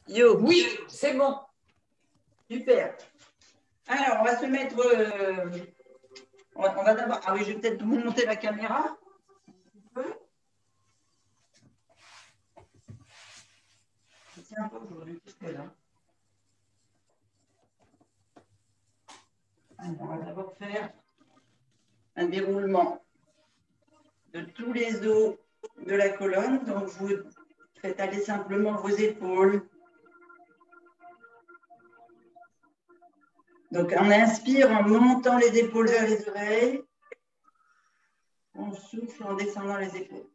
Yo, Oui, c'est bon. super. Alors, on va se mettre. On va d'abord. Ah oui, je vais peut-être vous monter la caméra. C'est un peu aujourd'hui, là. Alors, on va d'abord faire un déroulement de tous les os de la colonne. Donc, vous faites aller simplement vos épaules. Donc, on inspire en montant les épaules vers les oreilles. On souffle en descendant les épaules.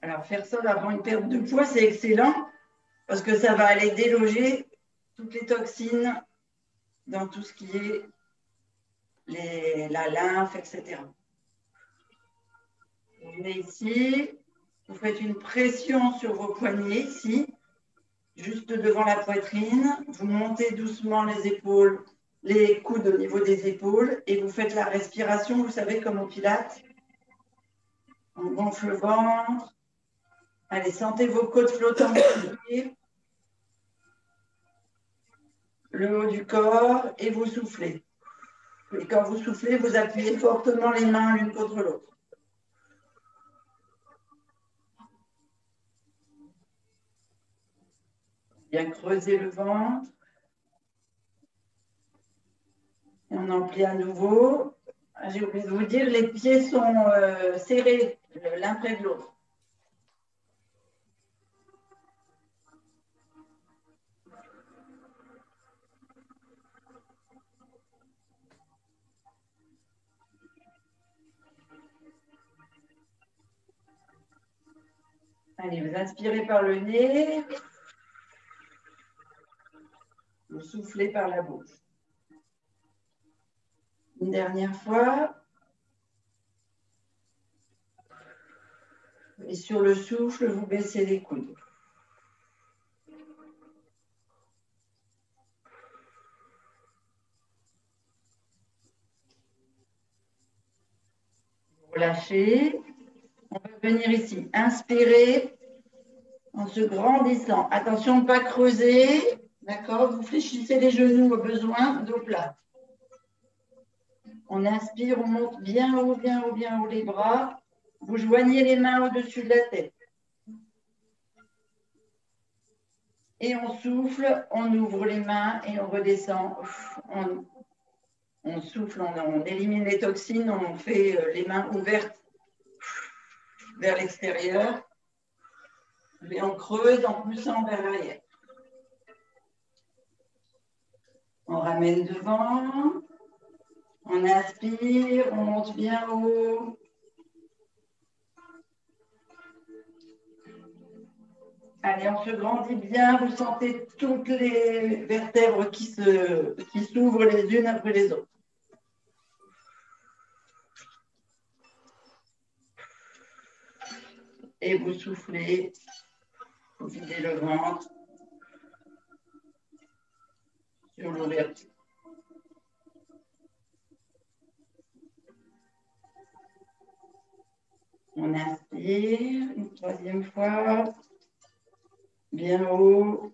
Alors, faire ça avant une perte de poids, c'est excellent parce que ça va aller déloger toutes les toxines dans tout ce qui est la lymphe, etc. Vous venez ici, vous faites une pression sur vos poignets ici, juste devant la poitrine. Vous montez doucement les épaules, les coudes au niveau des épaules et vous faites la respiration, vous savez, comme au pilates. On gonfle le ventre. Allez, sentez vos côtes flottantes sur les pieds, le haut du corps et vous soufflez. Et quand vous soufflez, vous appuyez fortement les mains l'une contre l'autre. Bien creuser le ventre. Et on emplit à nouveau. J'ai oublié de vous dire, les pieds sont serrés l'un près de l'autre. Allez, vous inspirez par le nez. Vous soufflez par la bouche. Une dernière fois. Et sur le souffle, vous baissez les coudes. Vous relâchez. On va venir ici. Inspirez en se grandissant. Attention, pas creuser. D'accord? Vous fléchissez les genoux au besoin, dos plat. On inspire, on monte bien haut, bien haut, bien haut les bras. Vous joignez les mains au-dessus de la tête. Et on souffle, on ouvre les mains et on redescend. On souffle, on élimine les toxines, on fait les mains ouvertes vers l'extérieur. Et on creuse en poussant vers l'arrière. On ramène devant. On inspire, on monte bien haut. Allez, on se grandit bien. Vous sentez toutes les vertèbres qui s'ouvrent les unes après les autres. Et vous soufflez, vous videz le ventre sur l'ouverture. On inspire une troisième fois, bien haut.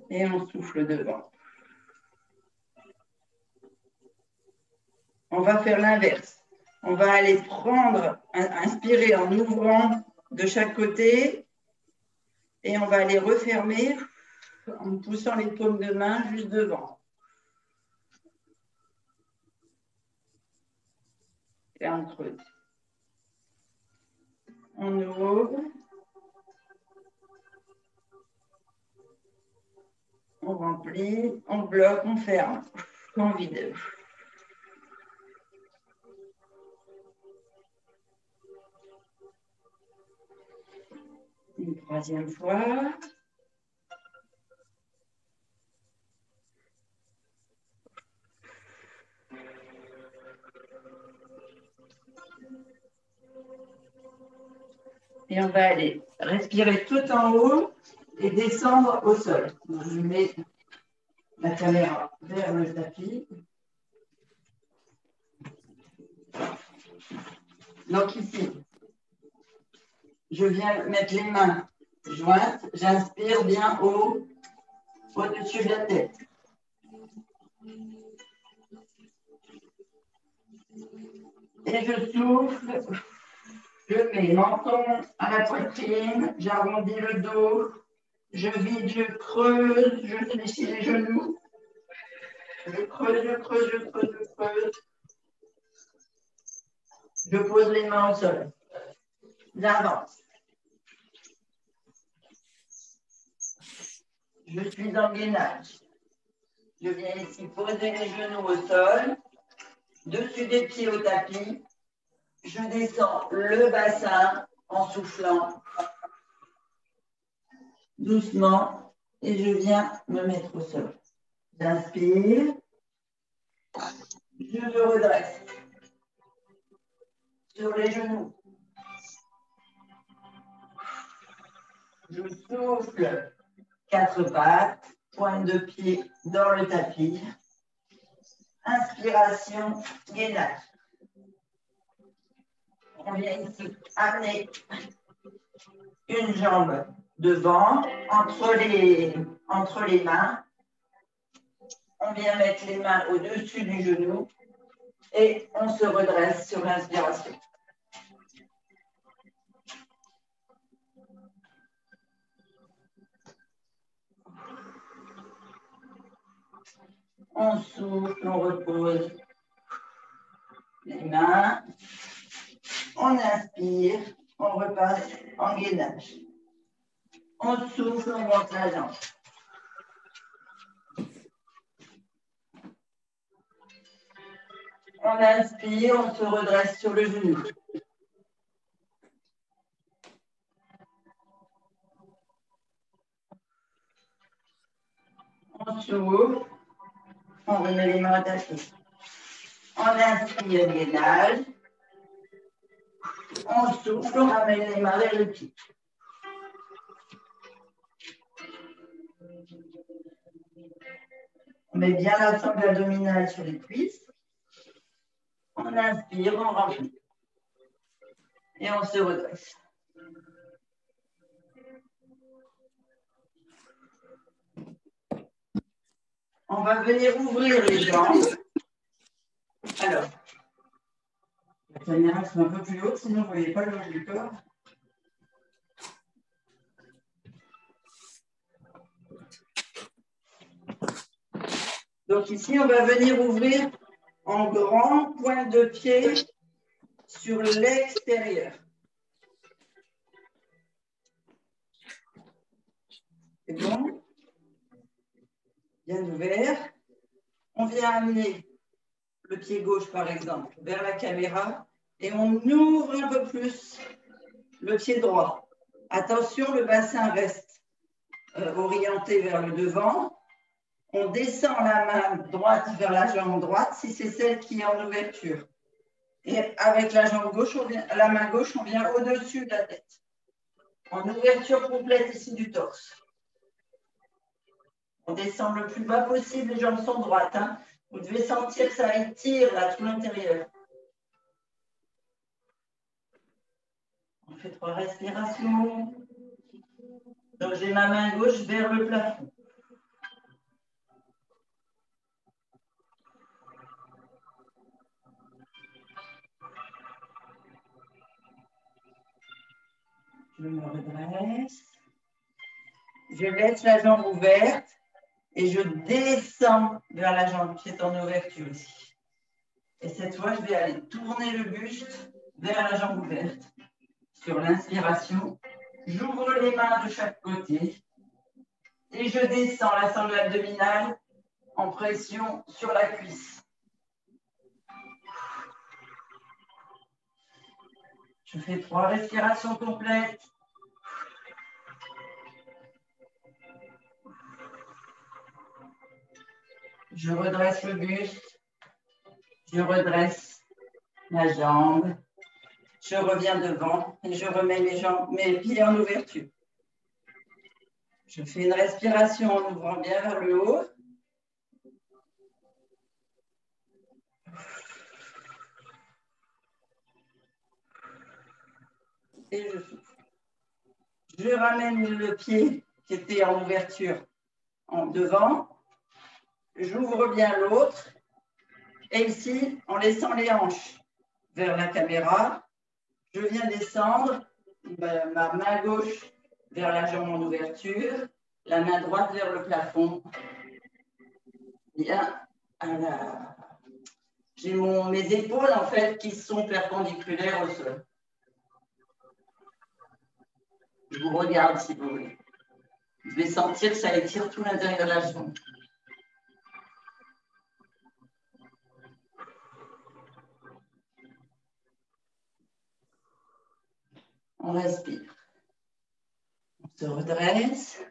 Et on souffle devant. On va faire l'inverse. On va aller prendre, inspirer en ouvrant de chaque côté et on va aller refermer en poussant les paumes de main juste devant. Et on creuse. On ouvre. On remplit, on bloque, on ferme. On vide. Une troisième fois. Et on va aller respirer tout en haut et descendre au sol. Donc, je mets la caméra vers le tapis. Donc ici, je viens mettre les mains jointes. J'inspire bien haut, au-dessus de la tête. Et je souffle. Je mets menton à la poitrine. J'arrondis le dos. Je vide, je creuse. Je fléchis les genoux. Je creuse, je creuse, je creuse, je creuse. Je pose les mains au sol. J'avance. Je suis en gainage. Je viens ici poser les genoux au sol, dessus des pieds au tapis. Je descends le bassin en soufflant doucement et je viens me mettre au sol. J'inspire. Je me redresse sur les genoux. Je souffle 4 pattes, pointe de pied dans le tapis. Inspiration, gainage. On vient ici amener une jambe devant, entre les mains. On vient mettre les mains au-dessus du genou et on se redresse sur l'inspiration. On souffle, on repose les mains. On inspire, on repasse en gainage. On souffle, on monte la jambe. On inspire, on se redresse sur le genou. On souffle, on remet les mains attachées. On inspire, gainage. On souffle, on ramène les mains vers le pied. On met bien la sangle abdominale sur les cuisses. On inspire, on remplit. Et on se redresse. On va venir ouvrir les jambes. Alors, la caméra sera un peu plus haute, sinon vous ne voyez pas le long du corps. Donc ici, on va venir ouvrir en grand pointe de pied sur l'extérieur. C'est bon? Bien ouvert. On vient amener le pied gauche, par exemple, vers la caméra et on ouvre un peu plus le pied droit. Attention, le bassin reste orienté vers le devant. On descend la main droite vers la jambe droite si c'est celle qui est en ouverture. Et avec la jambe gauche, la main gauche, on vient au-dessus de la tête. En ouverture complète ici du torse. On descend le plus bas possible, les jambes sont droites. Hein. Vous devez sentir que ça étire là, tout l'intérieur. On fait 3 respirations. Donc j'ai ma main gauche vers le plafond. Je me redresse. Je laisse la jambe ouverte et je descends vers la jambe qui est en ouverture ici. Et cette fois, je vais aller tourner le buste vers la jambe ouverte. Sur l'inspiration, j'ouvre les mains de chaque côté et je descends la sangle abdominale en pression sur la cuisse. Je fais 3 respirations complètes. Je redresse le buste. Je redresse la jambe. Je reviens devant et je remets mes pieds en ouverture. Je fais une respiration en ouvrant bien vers le haut. Et je souffle. Je ramène le pied qui était en ouverture en devant. J'ouvre bien l'autre. Et ici, en laissant les hanches vers la caméra, je viens descendre ma main gauche vers la jambe en ouverture, la main droite vers le plafond. Bien j'ai mes épaules en fait qui sont perpendiculaires au sol. Je vous regarde si vous voulez. Je vais sentir que ça étire tout l'intérieur de la jambe. On respire. On se redresse.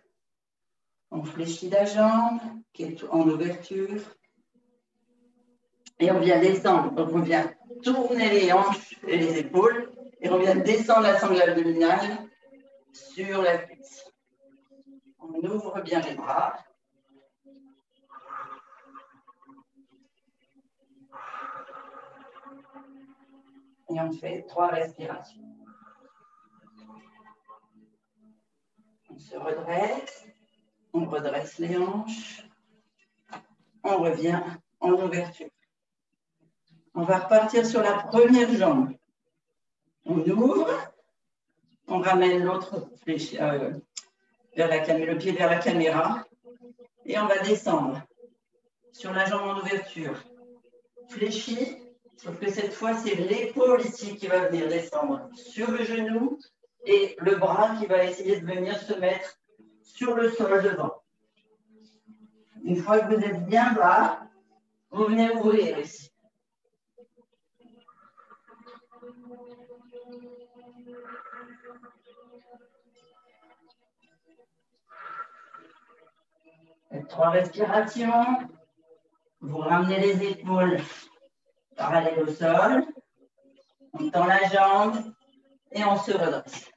On fléchit la jambe qui est en ouverture. Et on vient descendre. Donc, on vient tourner les hanches et les épaules. Et on vient descendre la sangle abdominale sur la cuisse. On ouvre bien les bras. Et on fait 3 respirations. On se redresse. On redresse les hanches. On revient en ouverture. On va repartir sur la première jambe. On ouvre. On ramène l'autre le pied vers la caméra. Et on va descendre sur la jambe en ouverture. Fléchi. Sauf que cette fois, c'est l'épaule ici qui va venir descendre sur le genou et le bras qui va essayer de venir se mettre sur le sol devant. Une fois que vous êtes bien bas, vous venez ouvrir ici. Et 3 respirations. Vous ramenez les épaules parallèles au sol. On tend la jambe et on se redresse.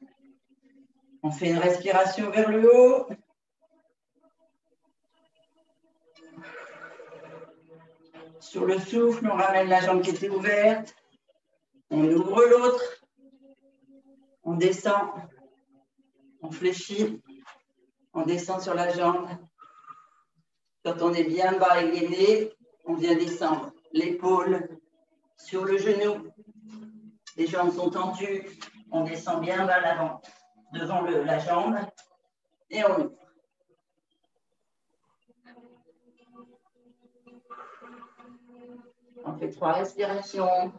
On fait une respiration vers le haut. Sur le souffle, on ramène la jambe qui était ouverte. On ouvre l'autre. On descend. On fléchit. On descend sur la jambe. Quand on est bien bas et gainé, on vient descendre l'épaule sur le genou. Les jambes sont tendues. On descend bien bas l'avant, devant la jambe. Et on ouvre. On fait 3 respirations.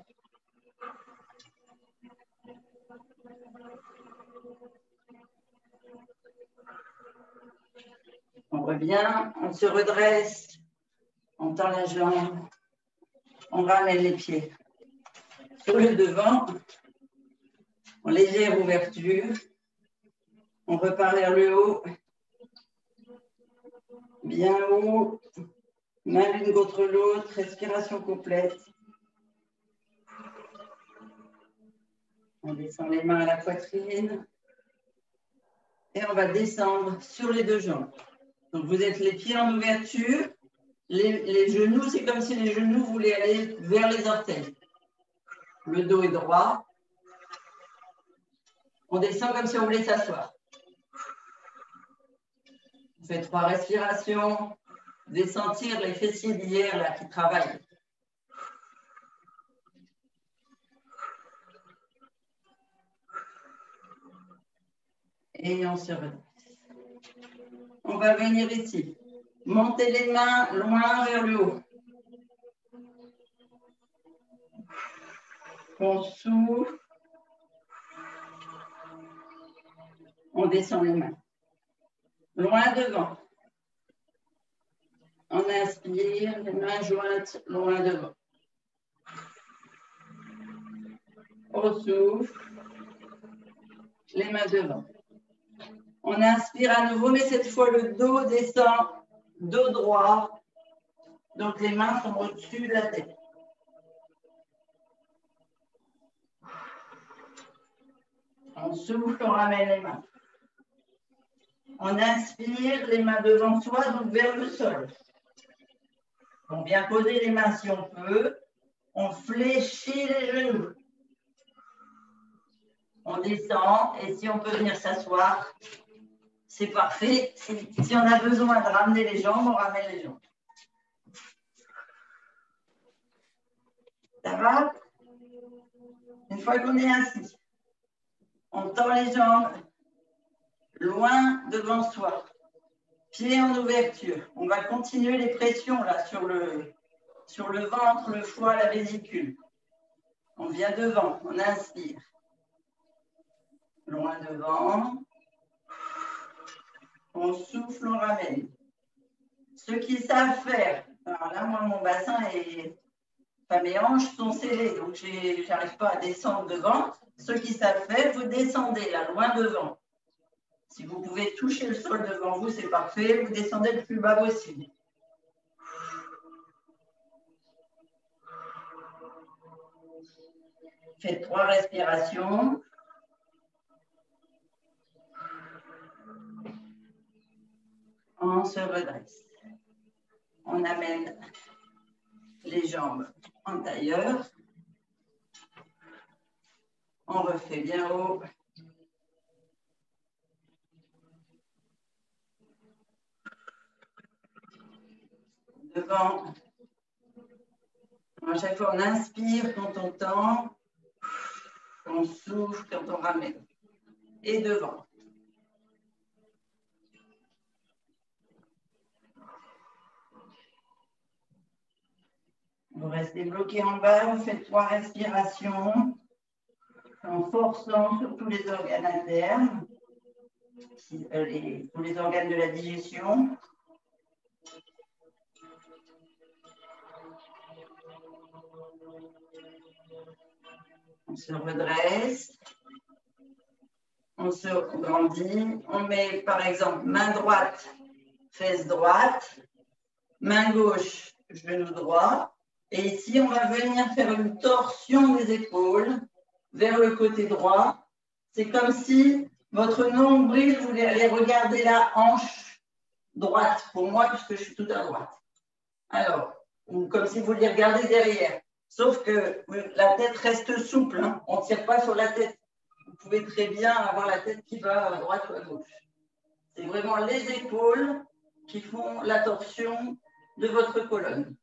On revient, on se redresse, on tend la jambe, on ramène les pieds sur le devant, en légère ouverture. On repart vers le haut, bien haut, main l'une contre l'autre, respiration complète. On descend les mains à la poitrine et on va descendre sur les 2 jambes. Donc, vous êtes les pieds en ouverture. Les genoux, c'est comme si les genoux voulaient aller vers les orteils. Le dos est droit. On descend comme si on voulait s'asseoir. On fait 3 respirations. Vous allez sentir les fessiers d'hier là qui travaillent. Et on se redresse. On va venir ici. Montez les mains loin vers le haut. On souffle. On descend les mains. Loin devant. On inspire, les mains jointes loin devant. On souffle. Les mains devant. On inspire à nouveau, mais cette fois le dos descend, dos droit. Donc les mains sont au-dessus de la tête. On souffle, on ramène les mains. On inspire, les mains devant soi, donc vers le sol. On vient poser les mains si on peut. On fléchit les genoux. On descend et si on peut venir s'asseoir, c'est parfait. Si on a besoin de ramener les jambes, on ramène les jambes. Ça va? Une fois qu'on est assis, on tend les jambes loin devant soi. Pieds en ouverture. On va continuer les pressions là sur le ventre, le foie, la vésicule. On vient devant, on inspire. Loin devant. On souffle, on ramène. Ceux qui savent faire, alors là, moi, mon bassin est... Enfin, mes hanches sont scellées, donc je n'arrive pas à descendre devant. Ceux qui savent faire, vous descendez là, loin devant. Si vous pouvez toucher le sol devant vous, c'est parfait. Vous descendez le plus bas possible. Faites 3 respirations. On se redresse. On amène les jambes en tailleur. On refait bien haut. Devant. À chaque fois, on inspire quand on tend. On souffle quand on ramène. Et devant. Vous restez bloqué en bas, vous faites 3 respirations en forçant sur tous les organes internes, tous les organes de la digestion. On se redresse, on se grandit, on met par exemple main droite, fesse droite, main gauche, genou droit. Et ici, on va venir faire une torsion des épaules vers le côté droit. C'est comme si votre nombril voulait aller regarder la hanche droite, pour moi, puisque je suis tout à droite. Alors, ou comme si vous vouliez regarder derrière. Sauf que la tête reste souple, hein. On ne tire pas sur la tête. Vous pouvez très bien avoir la tête qui va à droite ou à gauche. C'est vraiment les épaules qui font la torsion de votre colonne.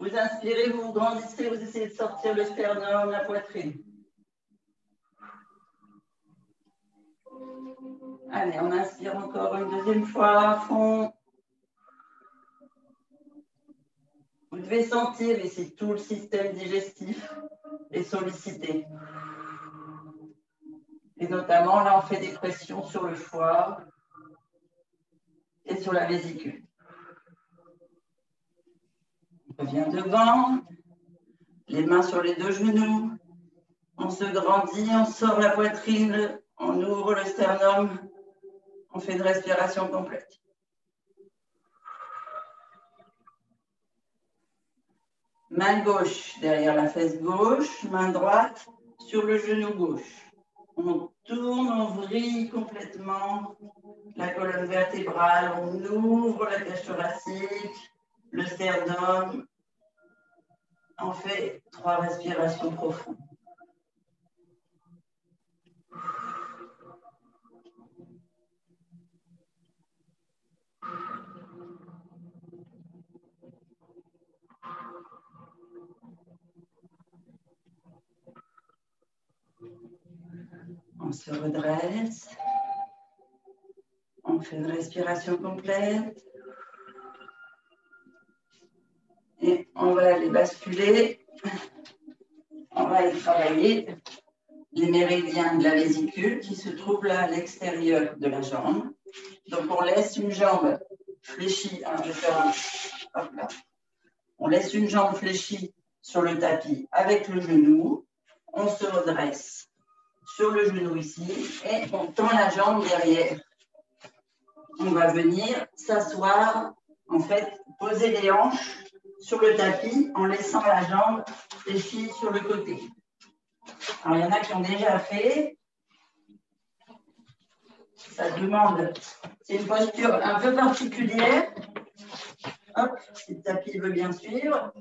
Vous inspirez, vous vous grandissez, vous essayez de sortir le sternum, la poitrine. Allez, on inspire encore une deuxième fois à fond. Vous devez sentir ici tout le système digestif est sollicité. Et notamment, là, on fait des pressions sur le foie et sur la vésicule. On revient devant, les mains sur les 2 genoux. On se grandit, on sort la poitrine, on ouvre le sternum. On fait une respiration complète. Main gauche derrière la fesse gauche, main droite sur le genou gauche. On tourne, on vrille complètement la colonne vertébrale, on ouvre la cage thoracique, le sternum. On fait 3 respirations profondes. On se redresse. On fait une respiration complète. Et on va aller basculer. On va aller travailler les méridiens de la vésicule qui se trouvent là à l'extérieur de la jambe. Donc, on laisse une jambe fléchie. Hein, je vais faire un... Hop là. On laisse une jambe fléchie sur le tapis avec le genou. On se redresse sur le genou ici et on tend la jambe derrière. On va venir s'asseoir, en fait, poser les hanches sur le tapis en laissant la jambe fléchie sur le côté. Alors, il y en a qui ont déjà fait. Ça demande, c'est une posture un peu particulière. Hop, si le tapis veut bien suivre.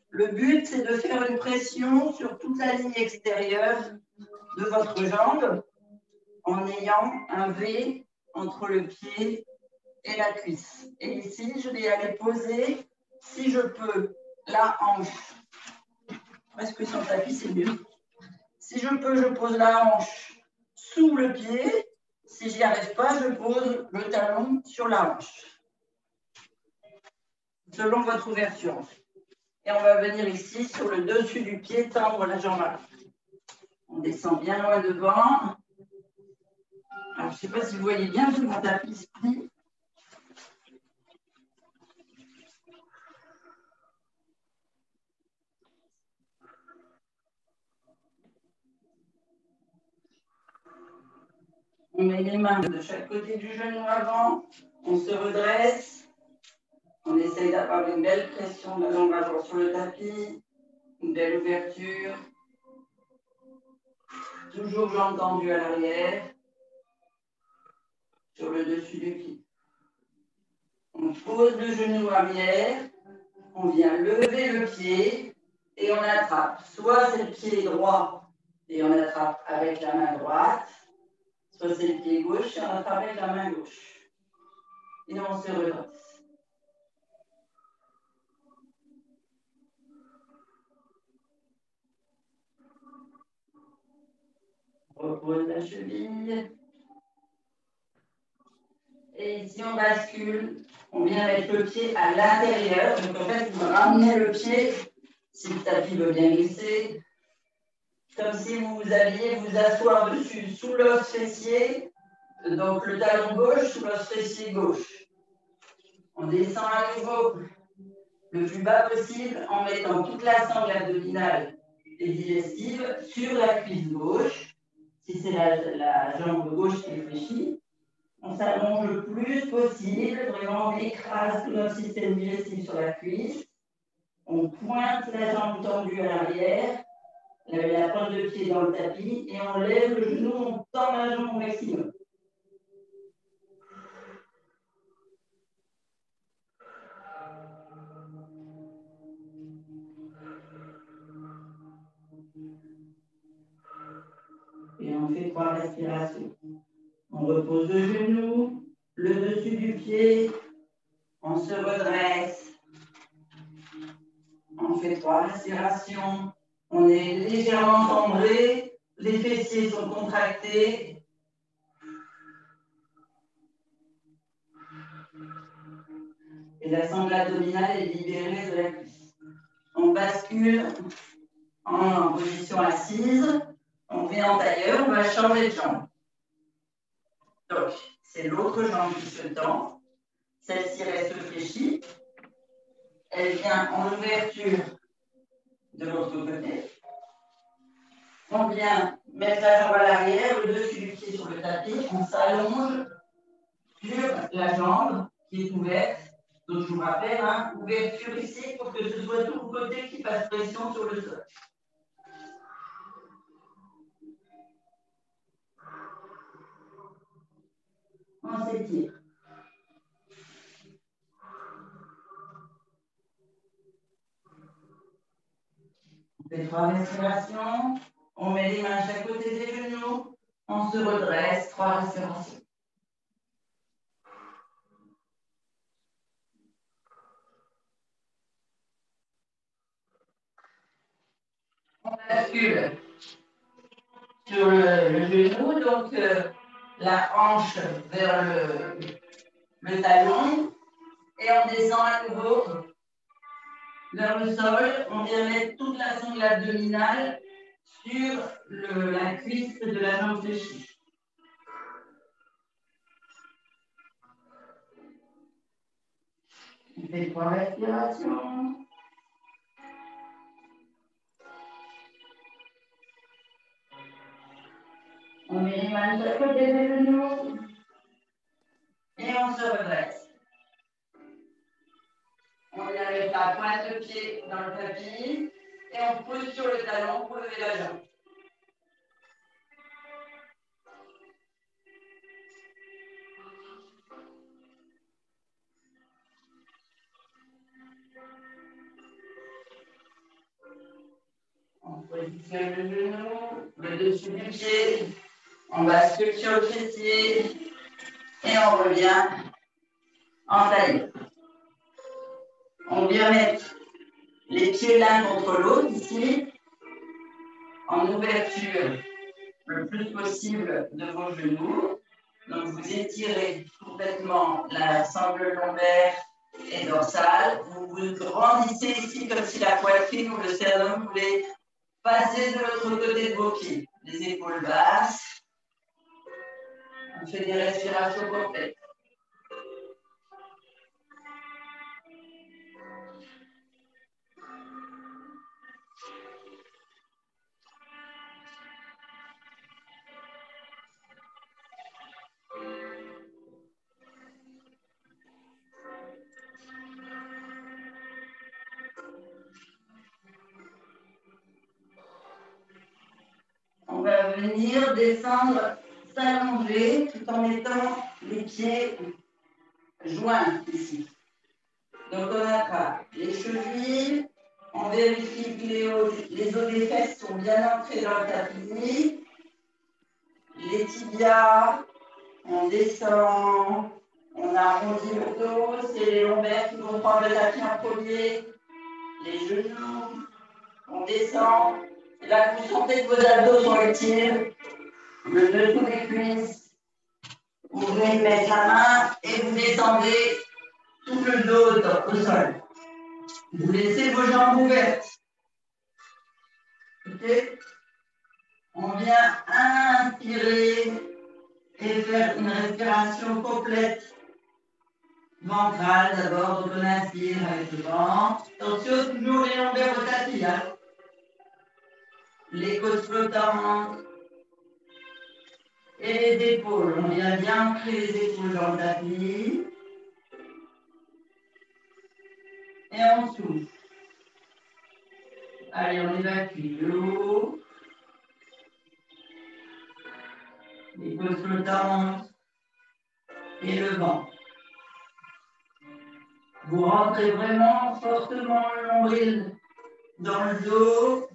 Le but, c'est de faire une pression sur toute la ligne extérieure de votre jambe en ayant un V entre le pied et la cuisse. Et ici, je vais aller poser, si je peux, la hanche. Presque sur le tapis, c'est mieux. Si je peux, je pose la hanche sous le pied. Si j'y arrive pas, je pose le talon sur la hanche. Selon votre ouverture. Et on va venir ici sur le dessus du pied, tendre la jambe à l'avant. On descend bien loin devant. Alors, je ne sais pas si vous voyez bien, tout mon tapis se plie. On met les mains de chaque côté du genou avant. On se redresse. On essaye d'avoir une belle pression de la jambe avant sur le tapis. Une belle ouverture. Toujours jambes tendues à l'arrière. Sur le dessus du pied. On pose le genou arrière. On vient lever le pied et on attrape. Soit c'est le pied droit et on attrape avec la main droite. Soit c'est le pied gauche et on attrape avec la main gauche. Et on se redresse. On repose la cheville. Et ici, on bascule. On vient mettre le pied à l'intérieur. Donc, en fait, vous ramenez le pied, si le tapis veut bien glisser, comme si vous alliez vous asseoir dessus, sous l'os fessier. Donc, le talon gauche sous l'os fessier gauche. On descend à nouveau le plus bas possible en mettant toute la sangle abdominale et digestive sur la cuisse gauche. Si c'est la jambe gauche qui est fléchie, on s'allonge le plus possible, vraiment on écrase tout notre système digestif sur la cuisse. On pointe la jambe tendue à l'arrière, la pointe de pied dans le tapis et on lève le genou, on tend la jambe au maximum. Et on fait 3 respirations. On repose le genou, le dessus du pied, on se redresse. On fait 3 respirations. On est légèrement cambré, les fessiers sont contractés. Et la sangle abdominale est libérée de la cuisse. On bascule en position assise. On vient en tailleur, on va changer de jambe. Donc, c'est l'autre jambe qui se tend. Celle-ci reste fléchie. Elle vient en ouverture de l'autre côté. On vient mettre la jambe à l'arrière, le dessus du pied sur le tapis. On s'allonge sur la jambe qui est ouverte. Donc, je vous rappelle, hein, ouverture ici pour que ce soit tout le côté qui fasse pression sur le sol. On s'étire. On fait 3 respirations. On met les mains à chaque côté des genoux. On se redresse. 3 respirations. On bascule sur le genou, donc la hanche vers le talon. Et on descend à nouveau vers le sol. On vient mettre toute la sangle abdominale sur la cuisse de la jambe fléchie. On fait 3 respirations. On met les mains de chaque côté des genoux. Et on se redresse. On vient mettre la pointe de pied dans le tapis. Et on pousse sur le talon pour lever la jambe. sur le genou, le dessus du pied. On bascule sur le fessier et on revient en taille. On vient mettre les pieds l'un contre l'autre ici, en ouverture le plus possible de vos genoux. Donc vous étirez complètement la sangle lombaire et dorsale. Vous vous grandissez ici comme si la poitrine ou le sternum voulait passer de l'autre côté de vos pieds. Les épaules basses. On fait des respirations complètes. On va venir descendre, s'allonger tout en mettant les pieds joints ici. Donc on attrape les chevilles, on vérifie que les os des fesses sont bien entrés dans le tapis, les tibias, on descend, on arrondit le dos, c'est les lombaires qui vont prendre le tapis en premier, les genoux, on descend, et là vous sentez que vos abdos sont utiles, le dessous des cuisses, vous venez de mettre la main et vous descendez tout le dos au sol. Vous laissez vos jambes ouvertes. Ok? On vient inspirer et faire une respiration complète. Ventrale d'abord, donc on inspire avec le ventre. Attention, toujours les lombaires au tapis. Hein? Les côtes flottantes. Et les épaules. On vient bien ancrer les épaules dans le tapis. Et on souffle. Allez, on évacue l'eau. Les côtes flottantes. Et le ventre. Vous rentrez vraiment fortement le nombril dans le dos.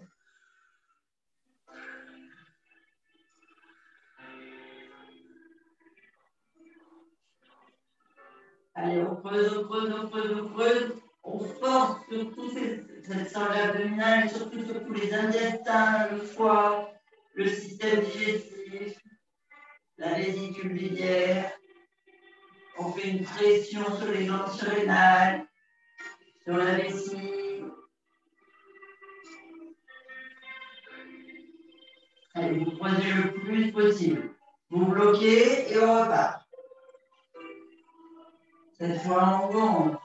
Allez, on creuse, on creuse, on creuse, on creuse. On force surtout cette sangle abdominale, surtout les intestins, le foie, le système digestif, la vésicule biliaire. On fait une pression sur les glandes surrénales, sur la vessie. Allez, vous creusez le plus possible. Vous bloquez et on repart. Cette fois en gonfle.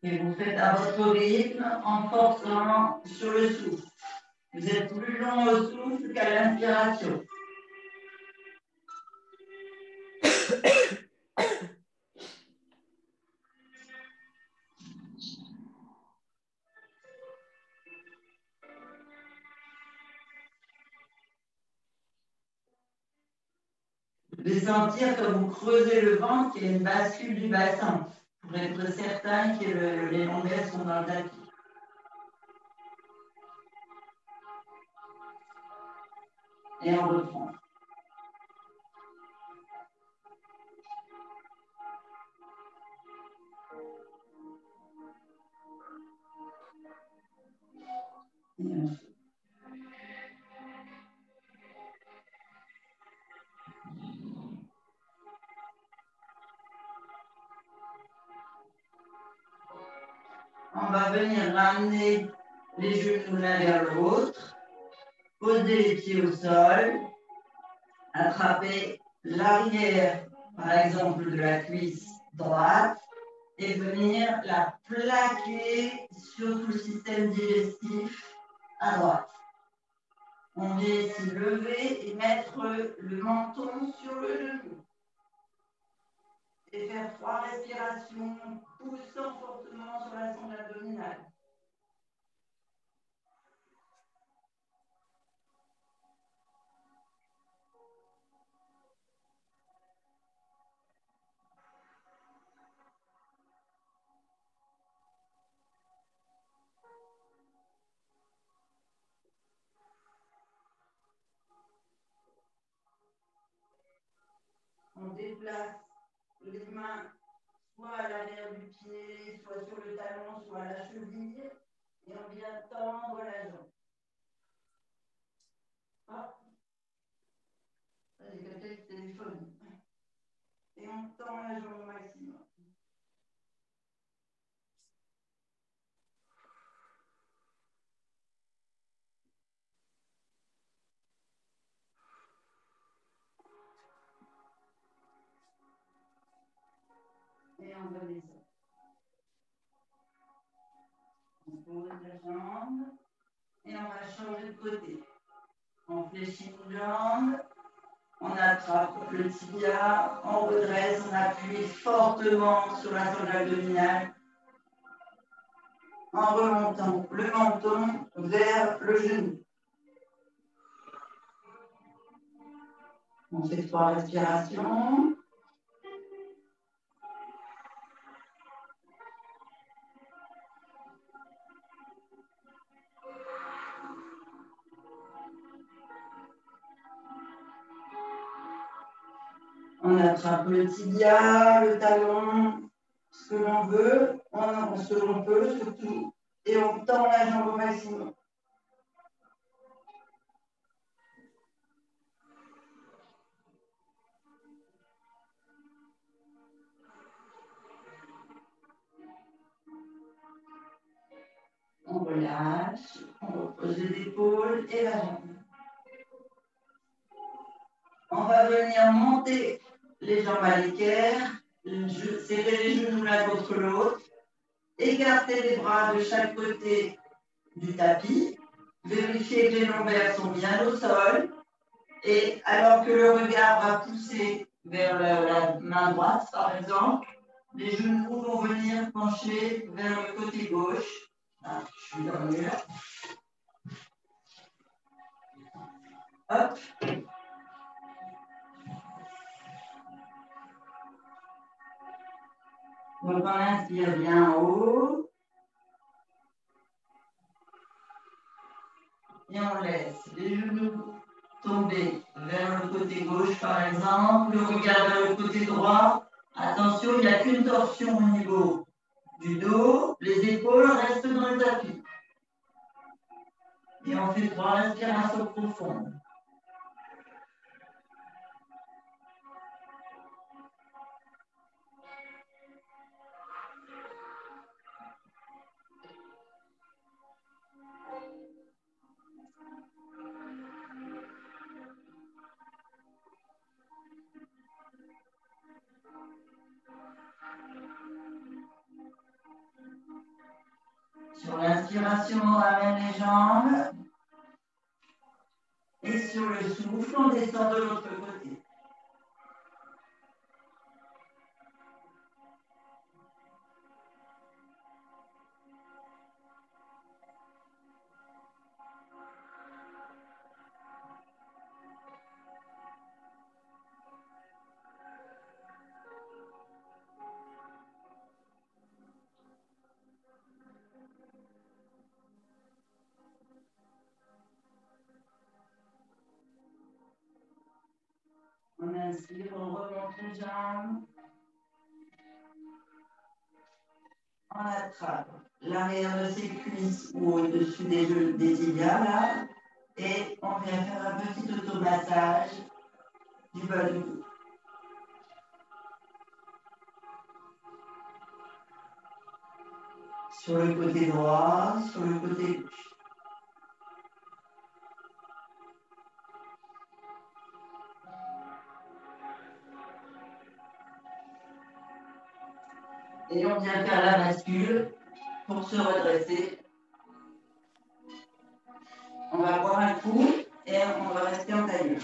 Et vous faites à votre rythme en forçant sur le souffle. Vous êtes plus long au souffle qu'à l'inspiration. Vous devez sentir que vous creusez le ventre, qu'il y a une bascule du bassin, pour être certain que les lombaires sont dans le tapis. Et on reprend. On va venir ramener les genoux l'un vers l'autre, poser les pieds au sol, attraper l'arrière, par exemple, de la cuisse droite, et venir la plaquer sur tout le système digestif à droite. On vient ici lever et mettre le menton sur le genou. Et faire 3 respirations, poussant fortement sur la sangle abdominale. On déplace les mains soit à l'arrière du pied, soit sur le talon, soit à la cheville, et on vient tendre la jambe. Hop. J'ai quelqu'un qui téléphone. Et on tend la jambe au maximum. Et on redescend. On pose la jambe et on va changer de côté. On fléchit une jambe, on attrape le tibia, on redresse, on appuie fortement sur la zone abdominale en remontant le menton vers le genou. On fait 3 respirations. On attrape le tibia, le talon, ce que l'on veut, ce qu'on peut surtout, et on tend la jambe au maximum. On relâche, on repose les épaules et la jambe. On va venir monter les jambes à l'équerre, serrer les genoux l'un contre l'autre, écarter les bras de chaque côté du tapis, vérifier que les lombaires sont bien au sol, et alors que le regard va pousser vers la main droite, par exemple, les genoux vont venir pencher vers le côté gauche. Ah, je suis dans le mur. Hop. Donc on inspire bien en haut. Et on laisse les genoux tomber vers le côté gauche, par exemple, le regard vers le côté droit. Attention, il n'y a qu'une torsion au niveau du dos, les épaules restent dans le tapis. Et on fait 3 respirations profondes. Sur l'inspiration, on ramène les jambes. Et sur le souffle, on descend de l'autre côté. On inspire, on remonte les jambes. On attrape l'arrière de ses cuisses ou au-dessus des tibias, là. Et on vient faire un petit automassage du bas du dos. Sur le côté droit, sur le côté gauche. Et on vient faire la bascule pour se redresser. On va boire un coup et on va rester en tailleur.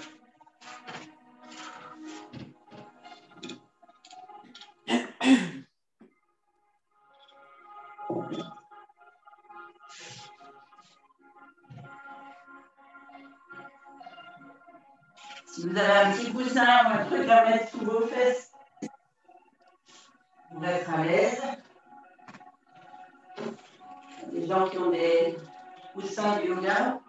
Si vous avez un petit coussin ou un truc à mettre sous vos fesses, pour être à l'aise. Il y a des gens qui ont des coussins de yoga.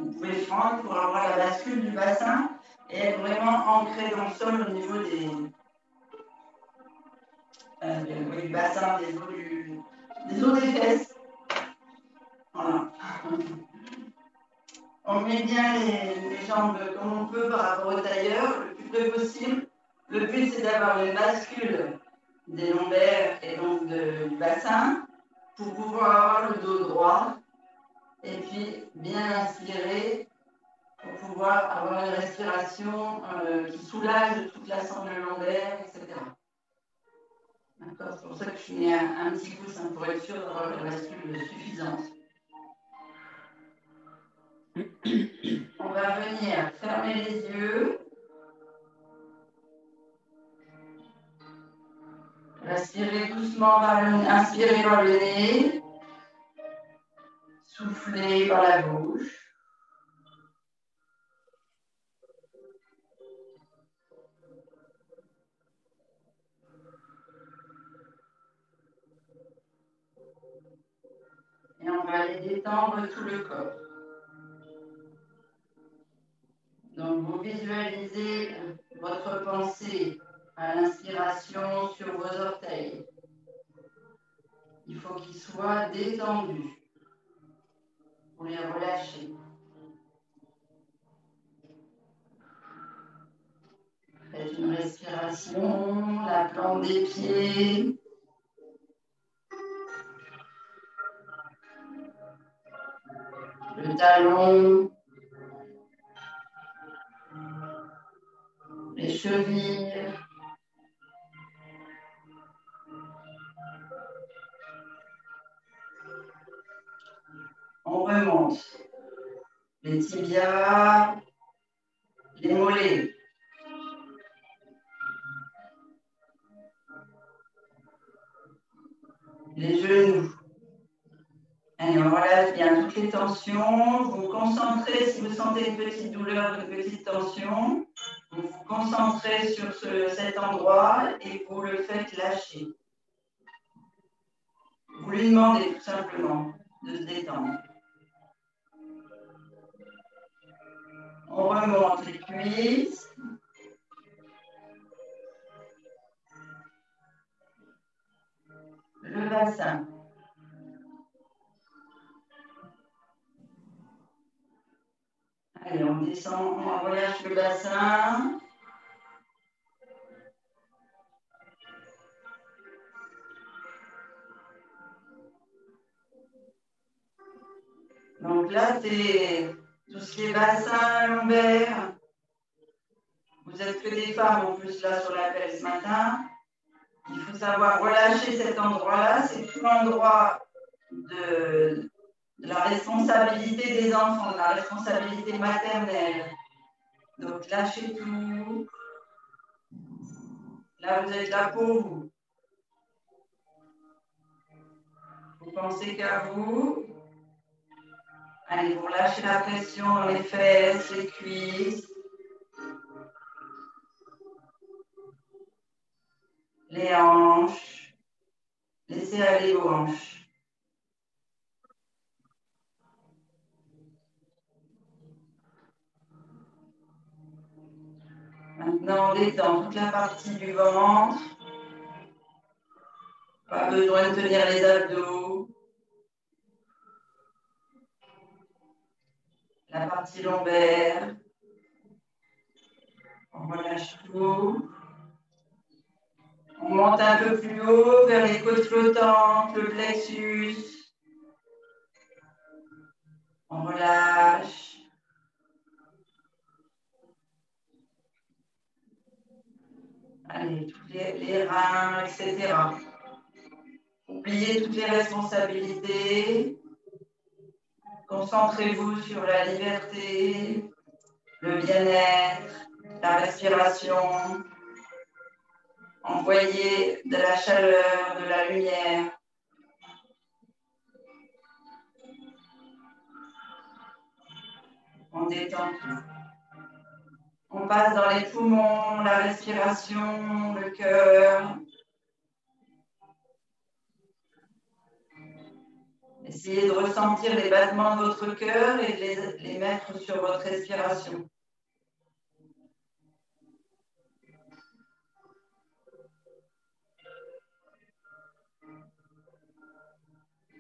vous pouvez prendre pour avoir la bascule du bassin et être vraiment ancré dans le sol au niveau du bassin, des os des fesses. Voilà. On met bien les jambes comme on peut par rapport au tailleur, le plus près possible. Le but, c'est d'avoir une bascule des lombaires et donc du bassin pour pouvoir avoir le dos droit et puis bien inspirer pour pouvoir avoir une respiration qui soulage toute la sangle lombaire, etc. D'accord, c'est pour ça que je mets un petit coussin pour être sûr d'avoir une bascule suffisante. On va venir fermer les yeux. Respirez doucement inspirez par le nez. Soufflez par la bouche. Et on va aller détendre tout le corps. Donc, vous visualisez votre pensée à l'inspiration sur vos orteils. Il faut qu'ils soient détendus pour les relâcher. Faites une respiration, la plante des pieds. Le talon. Les chevilles. On remonte. Les tibias, les mollets. Les genoux. Et on relâche bien toutes les tensions. Vous vous concentrez, si vous sentez une petite douleur, une petite tension, vous vous concentrez sur cet endroit et vous le faites lâcher. Vous lui demandez tout simplement de se détendre. On remonte les cuisses. Le bassin. Allez, on descend, on relâche le bassin. Donc là, c'est tout ce qui est bassin, lombaire. Vous êtes que des femmes en plus là sur l'appel ce matin. Il faut savoir relâcher cet endroit-là. C'est tout l'endroit de la responsabilité des enfants, de la responsabilité maternelle. Donc lâchez tout. Là, vous êtes là pour vous. Vous pensez qu'à vous. Allez, vous relâchez la pression dans les fesses, les cuisses. Les hanches. Laissez aller vos hanches. Maintenant, on détend toute la partie du ventre. Pas besoin de tenir les abdos. La partie lombaire. On relâche tout. On monte un peu plus haut vers les côtes flottantes, le plexus. On relâche. Allez, tous les reins, etc. Oubliez toutes les responsabilités. Concentrez-vous sur la liberté, le bien-être, la respiration. Envoyez de la chaleur, de la lumière. On détend tout. On passe dans les poumons, la respiration, le cœur. Essayez de ressentir les battements de votre cœur et de les mettre sur votre respiration.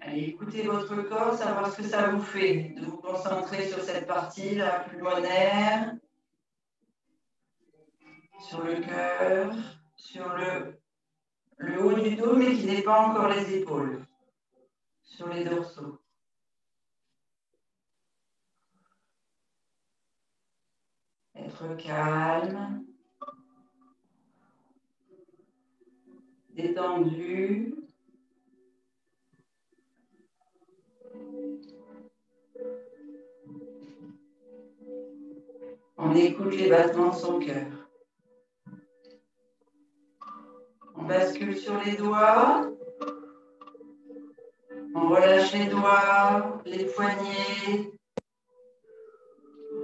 Allez, écoutez votre corps, savoir ce que ça vous fait, de vous concentrer sur cette partie la pulmonaire, sur le cœur, sur le haut du dos, mais qui n'est pas encore les épaules, sur les dorsaux. Être calme, détendu. On écoute les battements de son cœur. On bascule sur les doigts. On relâche les doigts, les poignets,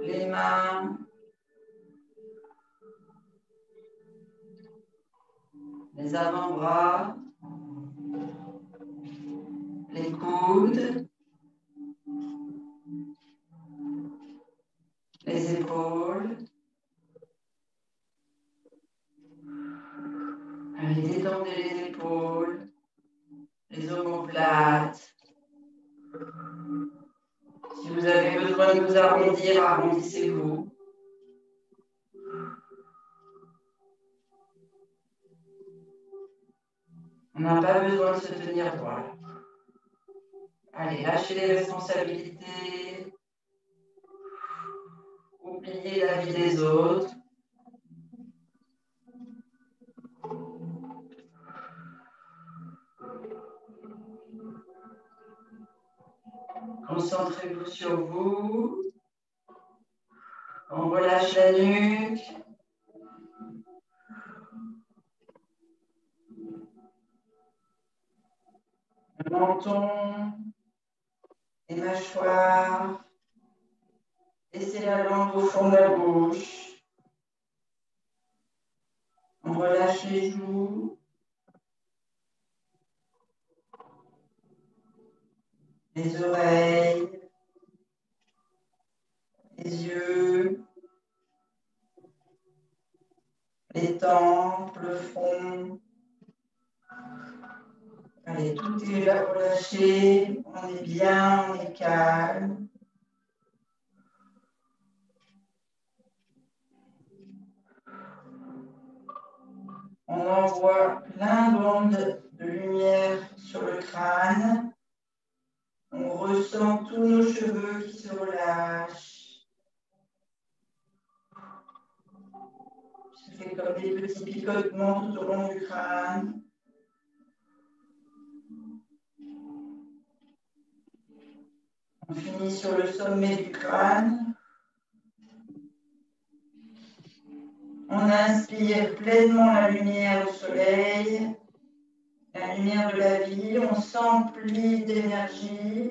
les mains. Les avant-bras, les coudes, les épaules. Allez, détendez les épaules, les omoplates. Si vous avez besoin de vous arrondir, arrondissez-vous. On n'a pas besoin de se tenir droit. Allez, lâchez les responsabilités. Oubliez la vie des autres. Concentrez-vous sur vous. On relâche la nuque. Le menton. Les mâchoires. Laissez la langue au fond de la bouche. On relâche les joues. Les oreilles. Les yeux. Les tempes, le front. Allez, tout est là relâché. On est bien, on est calme. On envoie plein d'ondes de lumière sur le crâne. On ressent tous nos cheveux qui se relâchent. Ça fait comme des petits picotements tout au long du crâne. On finit sur le sommet du crâne. On inspire pleinement la lumière du soleil, la lumière de la vie. On s'emplit d'énergie.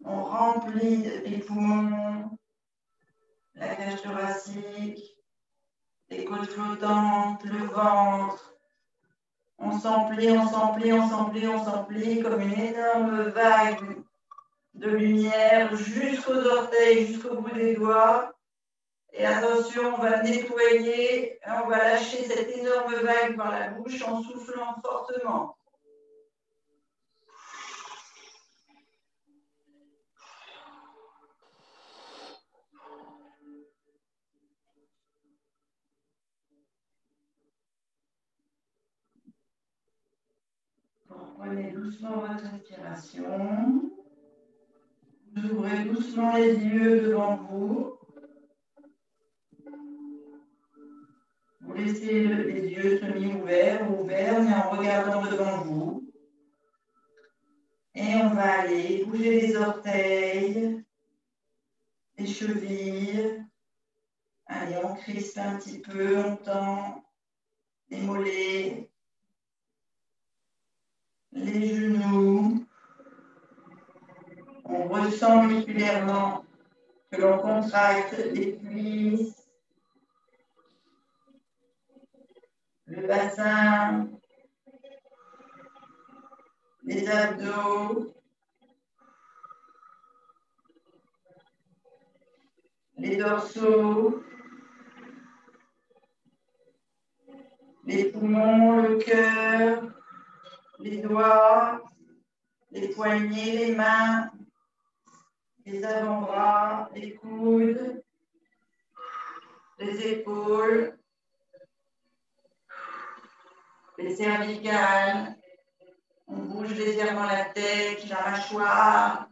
On remplit les poumons, la cage thoracique, les côtes flottantes, le ventre. On s'emplit, on s'emplit, on s'emplit, on s'emplit comme une énorme vague de lumière jusqu'aux orteils, jusqu'au bout des doigts. Et attention, on va nettoyer, on va lâcher cette énorme vague par la bouche en soufflant fortement. Reprenez doucement votre respiration. Vous ouvrez doucement les yeux devant vous. Vous laissez les yeux semi-ouverts ou ouverts, mais en regardant devant vous. Et on va aller bouger les orteils, les chevilles. Allez, on crispe un petit peu, on tend les mollets, les genoux. On ressent musculairement que l'on contracte les cuisses, le bassin, les abdos. les dorsaux, les poumons, le cœur, les doigts, les poignets, les mains, les avant-bras, les coudes, les épaules, les cervicales. On bouge légèrement la tête, la mâchoire,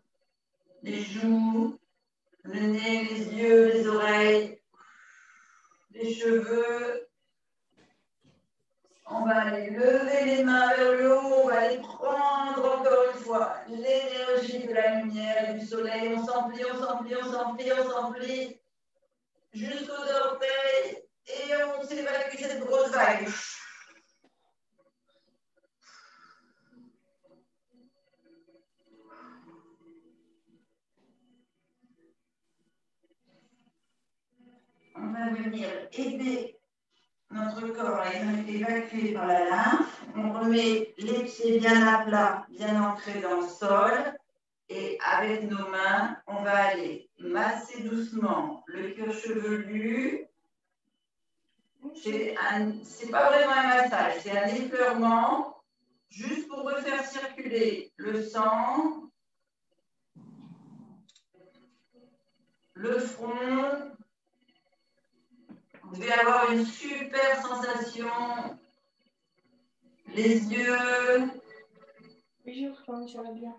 les joues, le nez, les yeux, les oreilles, les cheveux. On va aller lever les mains vers le haut, on va aller prendre encore une fois l'énergie de la lumière et du soleil. On s'emplit, on s'emplit, on s'emplit, on s'emplit jusqu'aux orteils et on s'évacue cette grosse vague. On va venir aider notre corps à évacuer par la lymphe. On remet les pieds bien à plat, bien ancrés dans le sol. Et avec nos mains, on va aller masser doucement le cuir chevelu. C'est pas vraiment un massage, c'est un effleurement, juste pour refaire circuler le sang, le front. Vous devez avoir une super sensation. Les yeux. Les joues, comment tu vas bien?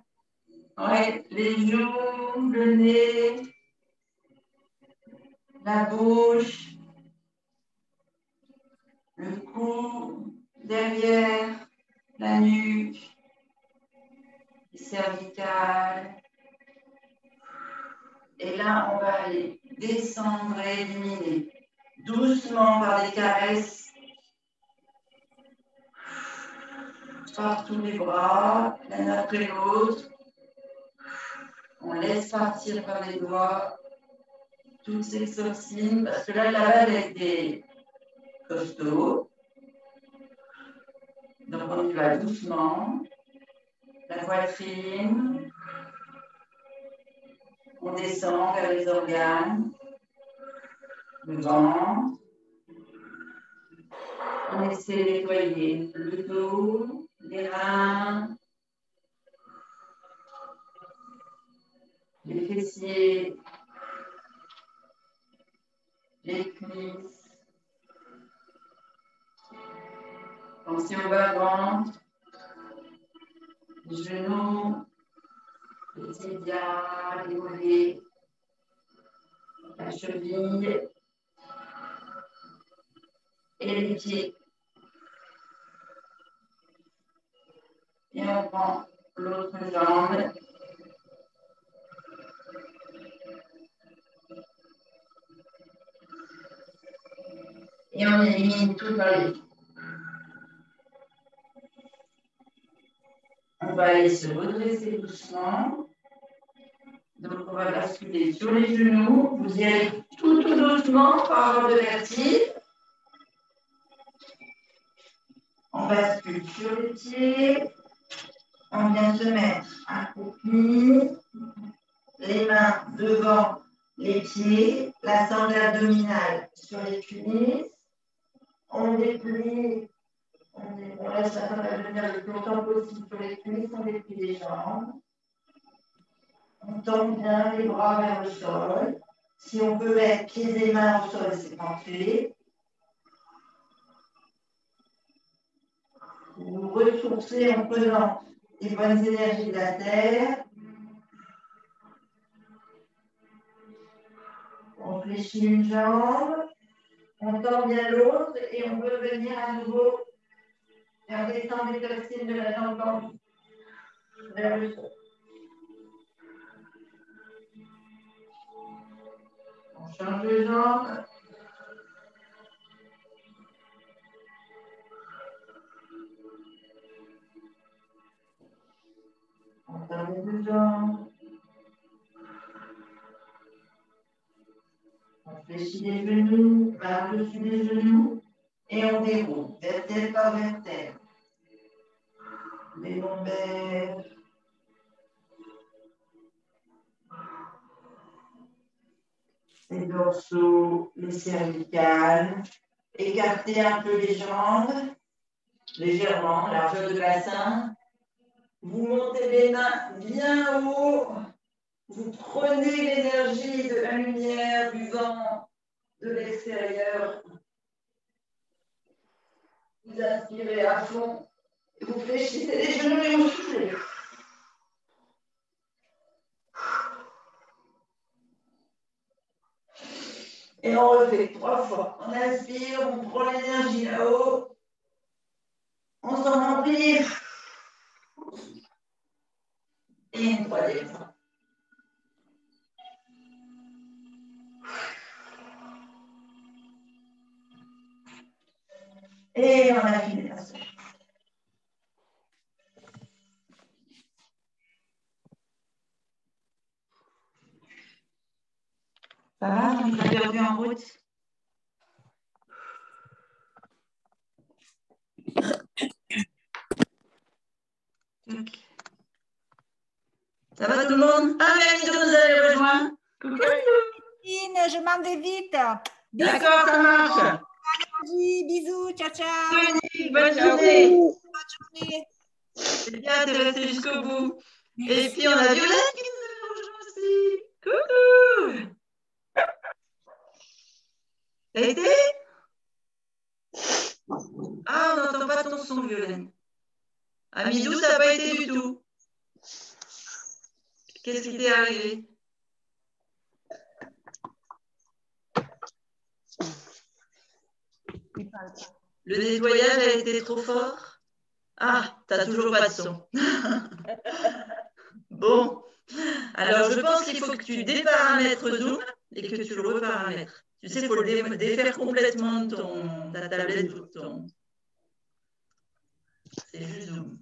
Ouais, les joues, le nez, la bouche, le cou, derrière, la nuque, les cervicales. Et là, on va aller descendre et éliminer doucement par des caresses par tous les bras, l'un après l'autre. On laisse partir par les doigts toutes ces toxines, parce que là, la balle a été costaud. Donc, on y va doucement. La poitrine. On descend vers les organes. Le ventre. On essaie de nettoyer le dos, les reins, les fessiers, les cuisses. Pensez au bas-ventre, les genoux, les tibias, les mollets, la cheville et les pieds. Et on prend l'autre jambe. Et on élimine tout dans les pieds. On va aller se redresser doucement. Donc, on va basculer sur les genoux. Vous y allez tout doucement pour avoir de vertige. On bascule sur les pieds. On vient se mettre accroupi. Les mains devant les pieds. La sangle abdominale sur les cuisses. On déplie. On laisse la sangle abdominale le plus longtemps possible sur les cuisses. On déplie les jambes. On tend bien les bras vers le sol. Si on peut mettre pieds et mains au sol, c'est parfait. Vous vous ressourcez en prenant les bonnes énergies de la terre. On fléchit une jambe. On tend bien l'autre et on peut venir à nouveau faire descendre les toxines de la jambe tendue vers le sol. On change de jambe. On tend les deux jambes. On fléchit les genoux par-dessus les genoux et on déroule vertèbre par vertèbre. Les lombaires. les dorsaux, les cervicales. Écartez un peu les jambes, légèrement, largeur de bassin. Vous montez les mains bien haut. Vous prenez l'énergie de la lumière, du vent, de l'extérieur. Vous inspirez à fond. Vous fléchissez les genoux et vous soufflez. Et on refait 3 fois. On inspire, on prend l'énergie là-haut. On s'en remplit. Et une 3e fois. Et on a fini la séance. Ça va, on nous a perdu en route. Ça va tout le monde? Ah, Mélanie nous a rejoint. Coucou. Je m'en vais vite. D'accord, ça marche. Bisous, ciao, ciao. Bonne journée. Bonne journée. C'est bien, t'es resté jusqu'au bout. Et puis, on a Violette qui nous a rejoint aussi. Coucou. T'as été? Ah, on n'entend pas ton son, Violaine. À Midou, ça n'a pas été du tout. Qu'est-ce qui t'est arrivé? Le nettoyage a été trop fort? Ah, t'as toujours pas de son. Bon, alors je pense qu'il faut que tu déparamètres Zoom et que tu le reparamètres. Tu sais, il faut le défaire complètement de ta tablette ou de ton... C'est juste Zoom.